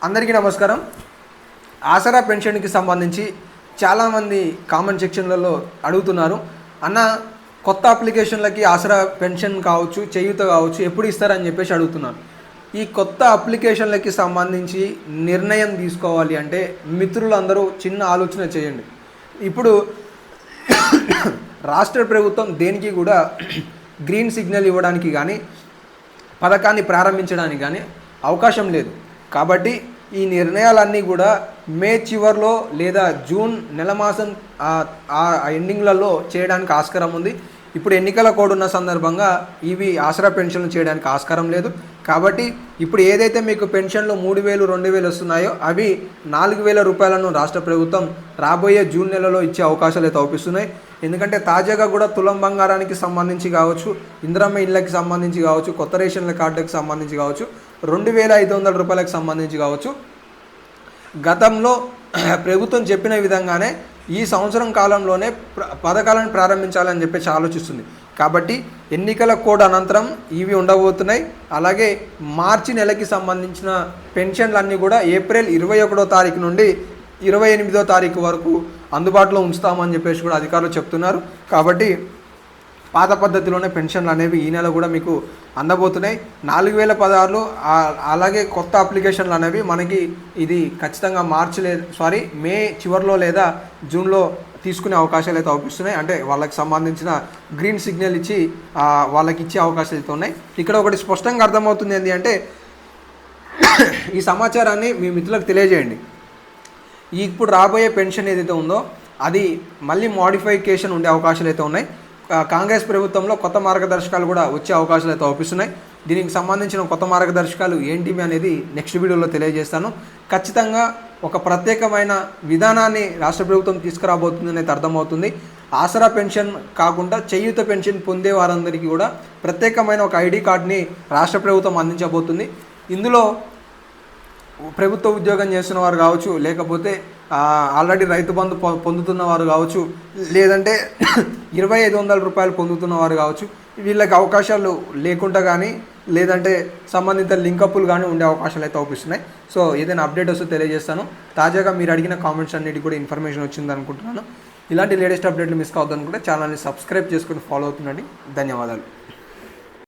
అందరికీ నమస్కారం. ఆసరా పెన్షన్కి సంబంధించి చాలామంది కామెంట్ సెక్షన్లలో అడుగుతున్నారు, అన్న కొత్త అప్లికేషన్లకి ఆసరా పెన్షన్ కావచ్చు, చేయూత కావచ్చు ఎప్పుడు ఇస్తారని చెప్పేసి అడుగుతున్నారు. ఈ కొత్త అప్లికేషన్లకి సంబంధించి నిర్ణయం తీసుకోవాలి అంటే మిత్రులందరూ చిన్న ఆలోచన చేయండి. ఇప్పుడు రాష్ట్ర ప్రభుత్వం దేనికి కూడా గ్రీన్ సిగ్నల్ ఇవ్వడానికి కానీ పథకాన్ని ప్రారంభించడానికి కానీ అవకాశం లేదు. కాబట్టి ఈ నిర్ణయాలన్నీ కూడా మే చివరిలో లేదా జూన్ నెల మాసం ఎండింగ్లలో చేయడానికి ఆస్కారం ఉంది. ఇప్పుడు ఎన్నికల కోడ్ ఉన్న సందర్భంగా ఇవి ఆసరా పెన్షన్లు చేయడానికి ఆస్కారం లేదు. కాబట్టి ఇప్పుడు ఏదైతే మీకు పెన్షన్లు 3,000, 2,000 వస్తున్నాయో అవి 4,000 రూపాయలను రాష్ట్ర ప్రభుత్వం రాబోయే జూన్ నెలలో ఇచ్చే అవకాశాలు అయితే అవుపిస్తున్నాయి. ఎందుకంటే తాజాగా కూడా తులం బంగారానికి సంబంధించి కావచ్చు, ఇందిరమ్మ ఇళ్ళకి సంబంధించి కావచ్చు, కొత్త రేషన్ల కార్డుకి సంబంధించి కావచ్చు, 2,500 రూపాయలకు సంబంధించి కావచ్చు, గతంలో ప్రభుత్వం చెప్పిన విధంగానే ఈ సంవత్సరం కాలంలోనే పథకాలను ప్రారంభించాలని చెప్పేసి ఆలోచిస్తుంది. కాబట్టి ఎన్నికల కోడ్ అనంతరం ఇవి ఉండబోతున్నాయి. అలాగే మార్చి నెలకి సంబంధించిన పెన్షన్లన్నీ కూడా ఏప్రిల్ 21వ తారీఖు నుండి 28వ తారీఖు వరకు అందుబాటులో ఉంచుతామని చెప్పేసి కూడా అధికారులు చెప్తున్నారు. కాబట్టి పాత పద్ధతిలోనే పెన్షన్లు అనేవి ఈ నెల కూడా మీకు అందబోతున్నాయి. 4,016 అలాగే కొత్త అప్లికేషన్లు అనేవి మనకి ఇది ఖచ్చితంగా మే చివరిలో లేదా జూన్లో తీసుకునే అవకాశాలు అయితే అవుపిస్తున్నాయి. అంటే వాళ్ళకి సంబంధించిన గ్రీన్ సిగ్నల్ ఇచ్చి వాళ్ళకి ఇచ్చే అవకాశాలు అయితే ఉన్నాయి. ఇక్కడ ఒకటి స్పష్టంగా అర్థమవుతుంది ఏంటి అంటే ఈ సమాచారాన్ని మీ మిత్రులకు తెలియజేయండి. ఇప్పుడు రాబోయే పెన్షన్ ఏదైతే ఉందో అది మళ్ళీ మోడిఫికేషన్ ఉండే అవకాశాలు అయితే ఉన్నాయి. కాంగ్రెస్ ప్రభుత్వంలో కొత్త మార్గదర్శకాలు కూడా వచ్చే అవకాశాలు అయితే అవుపిస్తున్నాయి. దీనికి సంబంధించిన కొత్త మార్గదర్శకాలు ఏంటివి అనేది నెక్స్ట్ వీడియోలో తెలియజేస్తాను. ఖచ్చితంగా ఒక ప్రత్యేకమైన విధానాన్ని రాష్ట్ర ప్రభుత్వం తీసుకురాబోతుంది అనేది అర్థమవుతుంది. ఆసరా పెన్షన్ కాకుండా చేయూత పెన్షన్ పొందే వారందరికీ కూడా ప్రత్యేకమైన ఒక ఐడి కార్డ్ని రాష్ట్ర ప్రభుత్వం అందించబోతుంది. ఇందులో ప్రభుత్వ ఉద్యోగం చేస్తున్న వారు కావచ్చు, లేకపోతే ఆల్రెడీ రైతు బంధు పొందుతున్న వారు కావచ్చు, లేదంటే 2,500 రూపాయలు పొందుతున్న వారు కావచ్చు, వీళ్ళకి అవకాశాలు లేకుండా కానీ లేదంటే సంబంధిత లింకప్పులు కానీ ఉండే అవకాశాలు అయితే అవుపిస్తున్నాయి. సో ఏదైనా అప్డేట్ వస్తే తెలియజేస్తాను. తాజాగా మీరు అడిగిన కామెంట్స్ అన్నిటికీ కూడా ఇన్ఫర్మేషన్ వచ్చింది అనుకుంటున్నాను. ఇలాంటి లేటెస్ట్ అప్డేట్లు మిస్ కావద్దు అనుకుంటే ఛానల్ని సబ్స్క్రైబ్ చేసుకుని ఫాలో అవుతుండండి. ధన్యవాదాలు.